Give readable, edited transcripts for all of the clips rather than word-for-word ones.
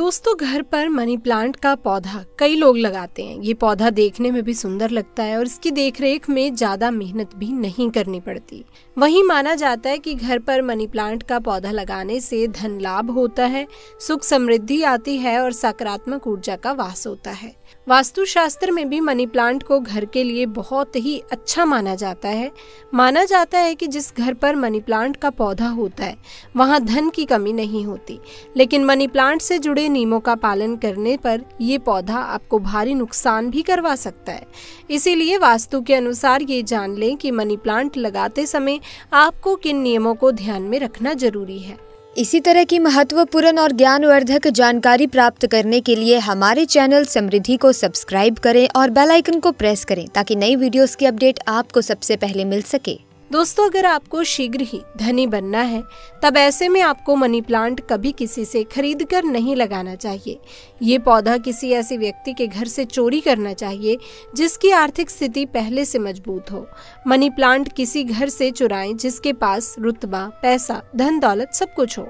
दोस्तों, घर पर मनी प्लांट का पौधा कई लोग लगाते हैं। ये पौधा देखने में भी सुंदर लगता है और इसकी देखरेख में ज्यादा मेहनत भी नहीं करनी पड़ती। वहीं माना जाता है कि घर पर मनी प्लांट का पौधा लगाने से धन लाभ होता है, सुख समृद्धि आती है और सकारात्मक ऊर्जा का वास होता है। वास्तुशास्त्र में भी मनी प्लांट को घर के लिए बहुत ही अच्छा माना जाता है। माना जाता है कि जिस घर पर मनी प्लांट का पौधा होता है वहां धन की कमी नहीं होती, लेकिन मनी प्लांट से जुड़े नियमों का पालन करने पर ये पौधा आपको भारी नुकसान भी करवा सकता है। इसीलिए वास्तु के अनुसार ये जान लें कि मनी प्लांट लगाते समय आपको किन नियमों को ध्यान में रखना जरूरी है। इसी तरह की महत्वपूर्ण और ज्ञानवर्धक जानकारी प्राप्त करने के लिए हमारे चैनल समृद्धि को सब्सक्राइब करें और बेल आइकन को प्रेस करें ताकि नई वीडियोस की अपडेट आपको सबसे पहले मिल सके। दोस्तों, अगर आपको शीघ्र ही धनी बनना है तब ऐसे में आपको मनी प्लांट कभी किसी से खरीद कर नहीं लगाना चाहिए। ये पौधा किसी ऐसे व्यक्ति के घर से चोरी करना चाहिए जिसकी आर्थिक स्थिति पहले से मजबूत हो। मनी प्लांट किसी घर से चुराएं जिसके पास रुतबा, पैसा, धन दौलत सब कुछ हो,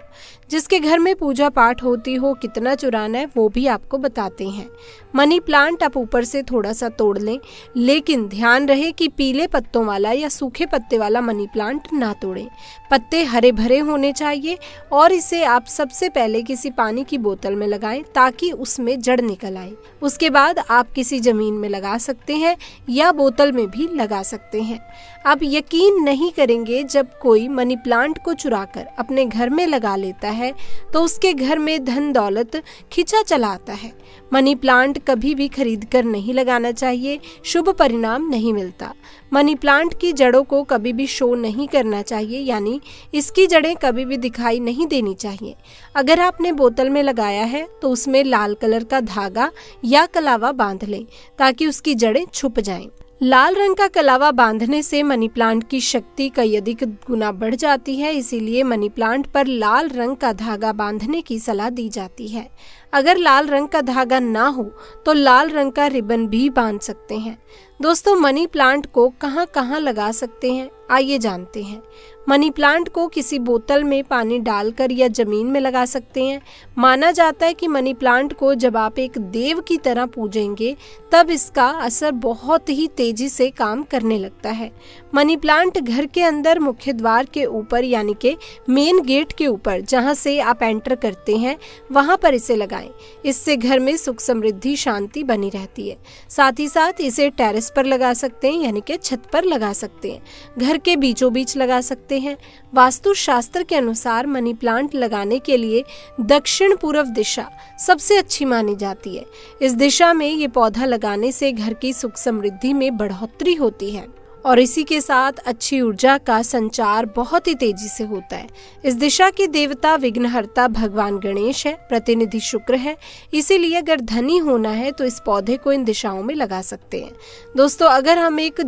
जिसके घर में पूजा पाठ होती हो। कितना चुराना है वो भी आपको बताते हैं। मनी प्लांट आप ऊपर से थोड़ा सा तोड़ लें, लेकिन ध्यान रहे कि पीले पत्तों वाला या सूखे पत्ते वाला मनी प्लांट ना तोड़ें। पत्ते हरे भरे होने चाहिए और इसे आप सबसे पहले किसी पानी की बोतल में लगाएं ताकि उसमें जड़ निकल आए। उसके बाद आप किसी जमीन में लगा सकते हैं या बोतल में भी लगा सकते हैं। आप यकीन नहीं करेंगे, जब कोई मनी प्लांट को चुराकर अपने घर में लगा लेता है तो उसके घर में धन दौलत खिंचा चला आता है। मनी प्लांट कभी भी खरीद कर नहीं लगाना चाहिए, शुभ परिणाम नहीं मिलता। मनी प्लांट की जड़ों को कभी भी शो नहीं करना चाहिए, यानी इसकी जड़ें कभी भी दिखाई नहीं देनी चाहिए। अगर आपने बोतल में लगाया है तो उसमें लाल कलर का धागा या कलावा बांध लें ताकि उसकी जड़ें छुप जाएं। लाल रंग का कलावा बांधने से मनी प्लांट की शक्ति कई अधिक गुना बढ़ जाती है, इसीलिए मनी प्लांट पर लाल रंग का धागा बांधने की सलाह दी जाती है। अगर लाल रंग का धागा ना हो तो लाल रंग का रिबन भी बांध सकते हैं। दोस्तों, मनी प्लांट को कहाँ कहाँ लगा सकते हैं, आइए जानते हैं। मनी प्लांट को किसी बोतल में पानी डालकर या जमीन में लगा सकते हैं। माना जाता है कि मनी प्लांट को जब आप एक देव की तरह पूजेंगे तब इसका असर बहुत ही तेजी से काम करने लगता है। मनी प्लांट घर के अंदर मुख्य द्वार के ऊपर, यानी के मेन गेट के ऊपर जहां से आप एंटर करते हैं वहां पर इसे लगाएं। इससे घर में सुख समृद्धि शांति बनी रहती है। साथ ही साथ इसे टेरेस पर लगा सकते हैं, यानी कि छत पर लगा सकते हैं, घर के बीचों बीच लगा सकते हैं। वास्तु शास्त्र के अनुसार मनी प्लांट लगाने के लिए दक्षिण पूर्व दिशा सबसे अच्छी मानी जाती है। इस दिशा में ये पौधा लगाने से घर की सुख समृद्धि में बढ़ोतरी होती है और इसी के साथ अच्छी ऊर्जा का संचार बहुत ही तेजी से होता है। इस दिशा के देवता विघ्नहर्ता भगवान गणेश है, प्रतिनिधि शुक्र है। इसीलिए अगर धनी होना है तो इस पौधे को इन दिशाओं में लगा सकते हैं। दोस्तों, अगर हम एक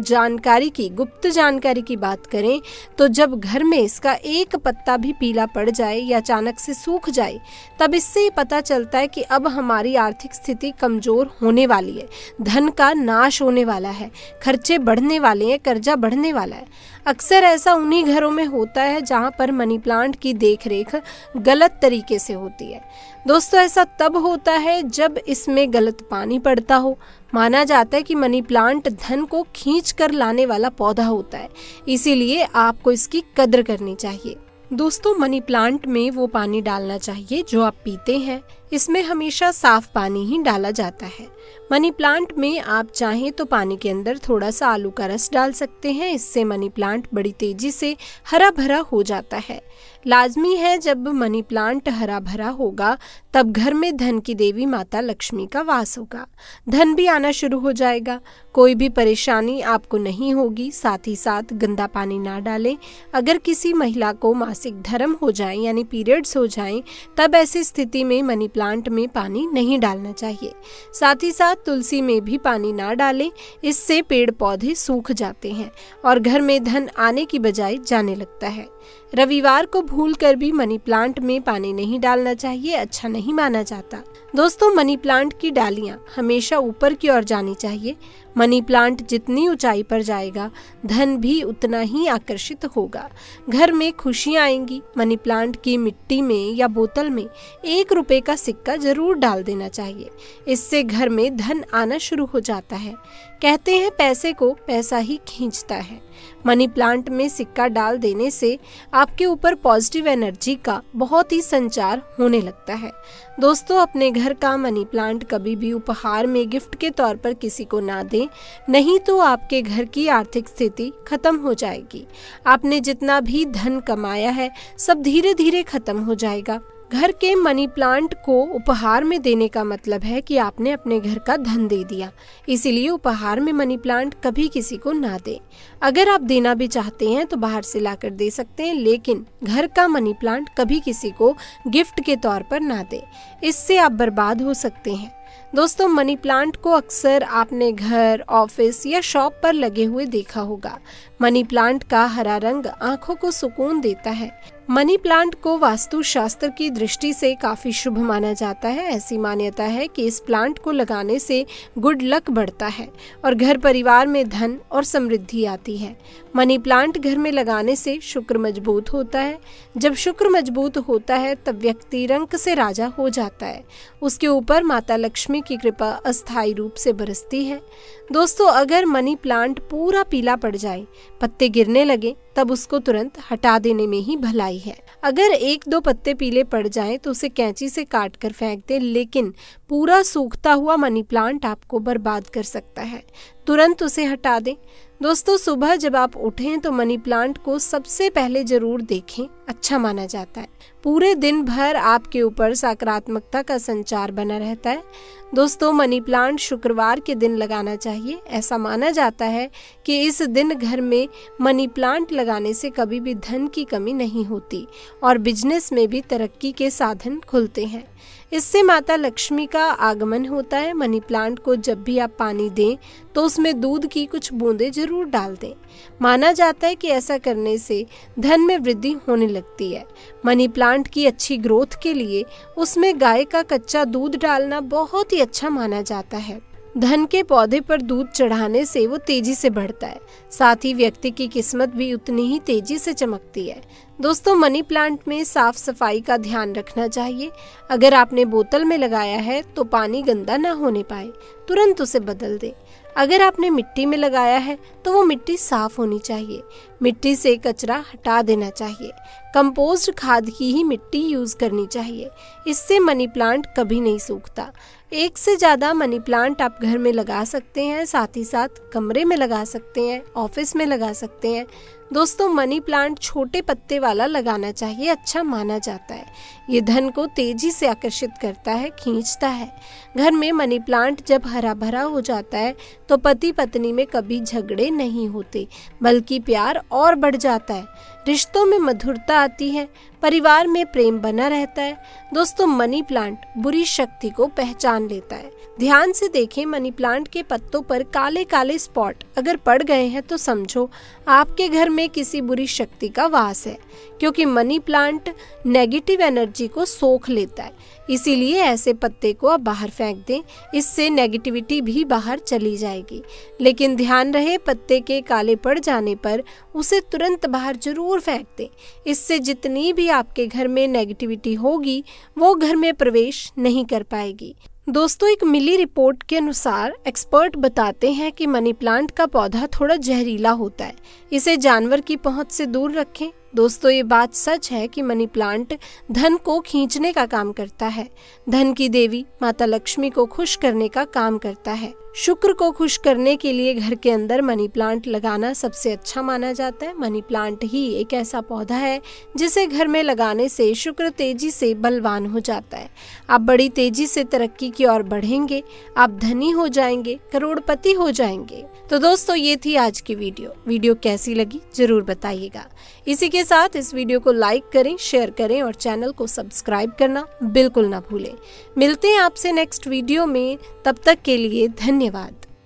गुप्त जानकारी की बात करें तो जब घर में इसका एक पत्ता भी पीला पड़ जाए या अचानक से सूख जाए तब इससे पता चलता है कि अब हमारी आर्थिक स्थिति कमजोर होने वाली है, धन का नाश होने वाला है, खर्चे बढ़ने वाले हैं, कर्जा बढ़ने वाला है। अक्सर ऐसा उन्हीं घरों में होता है जहां पर मनी प्लांट की देखरेख गलत तरीके से होती है। दोस्तों, ऐसा तब होता है जब इसमें गलत पानी पड़ता हो। माना जाता है कि मनी प्लांट धन को खींच कर लाने वाला पौधा होता है, इसीलिए आपको इसकी कद्र करनी चाहिए। दोस्तों, मनी प्लांट में वो पानी डालना चाहिए जो आप पीते हैं। इसमें हमेशा साफ पानी ही डाला जाता है। मनी प्लांट में आप चाहें तो पानी के अंदर थोड़ा सा आलू का रस डाल सकते हैं। इससे मनी प्लांट बड़ी तेजी से हरा भरा हो जाता है। लाजमी है, जब मनी प्लांट हरा भरा होगा तब घर में धन की देवी माता लक्ष्मी का वास होगा, धन भी आना शुरू हो जाएगा, कोई भी परेशानी आपको नहीं होगी। साथ ही साथ गंदा पानी ना डालें। अगर किसी महिला को मासिक धर्म हो जाए यानी पीरियड्स हो जाएं तब ऐसी स्थिति में मनी प्लांट में पानी नहीं डालना चाहिए। साथ ही साथ तुलसी में भी पानी ना डालें, इससे पेड़ पौधे सूख जाते हैं और घर में धन आने की बजाय जाने लगता है। रविवार को भूलकर भी मनी प्लांट में पानी नहीं डालना चाहिए, अच्छा नहीं माना जाता। दोस्तों, मनी प्लांट की डालियां हमेशा ऊपर की ओर जानी चाहिए। मनी प्लांट जितनी ऊंचाई पर जाएगा, धन भी उतना ही आकर्षित होगा। घर में खुशियां आएंगी। मनी प्लांट की मिट्टी में या बोतल में 1 रुपए का सिक्का जरूर डाल देना चाहिए। इससे घर में धन आना शुरू हो जाता है। कहते हैं पैसे को पैसा ही खींचता है। मनी प्लांट में सिक्का डाल देने से आपके ऊपर पॉजिटिव एनर्जी का बहुत ही संचार होने लगता है। दोस्तों, अपने घर का मनी प्लांट कभी भी उपहार में गिफ्ट के तौर पर किसी को ना दें, नहीं तो आपके घर की आर्थिक स्थिति खत्म हो जाएगी। आपने जितना भी धन कमाया है सब धीरे धीरे खत्म हो जाएगा। घर के मनी प्लांट को उपहार में देने का मतलब है कि आपने अपने घर का धन दे दिया। इसीलिए उपहार में मनी प्लांट कभी किसी को ना दें। अगर आप देना भी चाहते हैं तो बाहर से लाकर दे सकते हैं, लेकिन घर का मनी प्लांट कभी किसी को गिफ्ट के तौर पर ना दें। इससे आप बर्बाद हो सकते हैं। दोस्तों, मनी प्लांट को अक्सर आपने घर, ऑफिस या शॉप पर लगे हुए देखा होगा। मनी प्लांट का हरा रंग आंखों को सुकून देता है। मनी प्लांट को वास्तुशास्त्र की दृष्टि से काफी शुभ माना जाता है। ऐसी मान्यता है कि इस प्लांट को लगाने से गुड लक बढ़ता है और घर परिवार में धन और समृद्धि आती है। मनी प्लांट घर में लगाने से शुक्र मजबूत होता है। जब शुक्र मजबूत होता है तब व्यक्ति रंक से राजा हो जाता है। उसके ऊपर माता लक्ष्मी की कृपा अस्थायी रूप से बरसती है। दोस्तों, अगर मनी प्लांट पूरा पीला पड़ जाए, पत्ते गिरने लगे, तब उसको तुरंत हटा देने में ही भलाई है। अगर 1-2 पत्ते पीले पड़ जाएं तो उसे कैंची से काट कर फेंक दें, लेकिन पूरा सूखता हुआ मनी प्लांट आपको बर्बाद कर सकता है। तुरंत उसे हटा दें। दोस्तों, सुबह जब आप उठें तो मनी प्लांट को सबसे पहले जरूर देखें, अच्छा माना जाता है। पूरे दिन भर आपके ऊपर सकारात्मकता का संचार बना रहता है। दोस्तों, मनी प्लांट शुक्रवार के दिन लगाना चाहिए। ऐसा माना जाता है कि इस दिन घर में मनी प्लांट लगाने से कभी भी धन की कमी नहीं होती और बिजनेस में भी तरक्की के साधन खुलते हैं। इससे माता लक्ष्मी का आगमन होता है। मनी प्लांट को जब भी आप पानी दें तो उसमें दूध की कुछ बूंदें जरूर डाल दें। माना जाता है कि ऐसा करने से धन में वृद्धि होने लगती है। मनी प्लांट की अच्छी ग्रोथ के लिए उसमें गाय का कच्चा दूध डालना बहुत ही अच्छा माना जाता है। धन के पौधे पर दूध चढ़ाने से वो तेजी से बढ़ता है। साथ ही व्यक्ति की किस्मत भी उतनी ही तेजी से चमकती है। दोस्तों, मनी प्लांट में साफ सफाई का ध्यान रखना चाहिए। अगर आपने बोतल में लगाया है तो पानी गंदा ना होने पाए, तुरंत उसे बदल दें। अगर आपने मिट्टी में लगाया है तो वो मिट्टी साफ होनी चाहिए। मिट्टी से कचरा हटा देना चाहिए। कंपोस्ट खाद की ही मिट्टी यूज करनी चाहिए। इससे मनी प्लांट कभी नहीं सूखता। 1 से ज्यादा मनी प्लांट आप घर में लगा सकते हैं, साथ ही साथ कमरे में लगा सकते हैं, ऑफिस में लगा सकते हैं। दोस्तों, मनी प्लांट छोटे पत्ते वाला लगाना चाहिए, अच्छा माना जाता है। ये धन को तेजी से आकर्षित करता है, खींचता है। घर में मनी प्लांट जब हरा भरा हो जाता है तो पति पत्नी में कभी झगड़े नहीं होते, बल्कि प्यार और बढ़ जाता है। रिश्तों में मधुरता आती है, परिवार में प्रेम बना रहता है। दोस्तों, मनी प्लांट बुरी शक्ति को पहचान लेता है। ध्यान से देखें, मनी प्लांट के पत्तों पर काले काले स्पॉट अगर पड़ गए हैं तो समझो आपके घर में किसी बुरी शक्ति का वास है, क्योंकि मनी प्लांट नेगेटिव एनर्जी को सोख लेता है। इसीलिए ऐसे पत्ते को आप बाहर फेंक दें, इससे नेगेटिविटी भी बाहर चली जाएगी। लेकिन ध्यान रहे, पत्ते के काले पड़ जाने पर उसे तुरंत बाहर जरूर फेंक दें। इससे जितनी भी आपके घर में नेगेटिविटी होगी वो घर में प्रवेश नहीं कर पाएगी। दोस्तों, एक मिली रिपोर्ट के अनुसार एक्सपर्ट बताते हैं कि मनी प्लांट का पौधा थोड़ा जहरीला होता है। इसे जानवर की पहुंच से दूर रखें। दोस्तों, ये बात सच है कि मनी प्लांट धन को खींचने का काम करता है। धन की देवी माता लक्ष्मी को खुश करने का काम करता है। शुक्र को खुश करने के लिए घर के अंदर मनी प्लांट लगाना सबसे अच्छा माना जाता है। मनी प्लांट ही एक ऐसा पौधा है जिसे घर में लगाने से शुक्र तेजी से बलवान हो जाता है। आप बड़ी तेजी से तरक्की की ओर बढ़ेंगे, आप धनी हो जाएंगे, करोड़पति हो जाएंगे। तो दोस्तों, ये थी आज की वीडियो कैसी लगी जरूर बताइएगा। इसी के साथ इस वीडियो को लाइक करें, शेयर करें और चैनल को सब्सक्राइब करना बिल्कुल ना भूलें। मिलते हैं आपसे नेक्स्ट वीडियो में, तब तक के लिए धन्यवाद।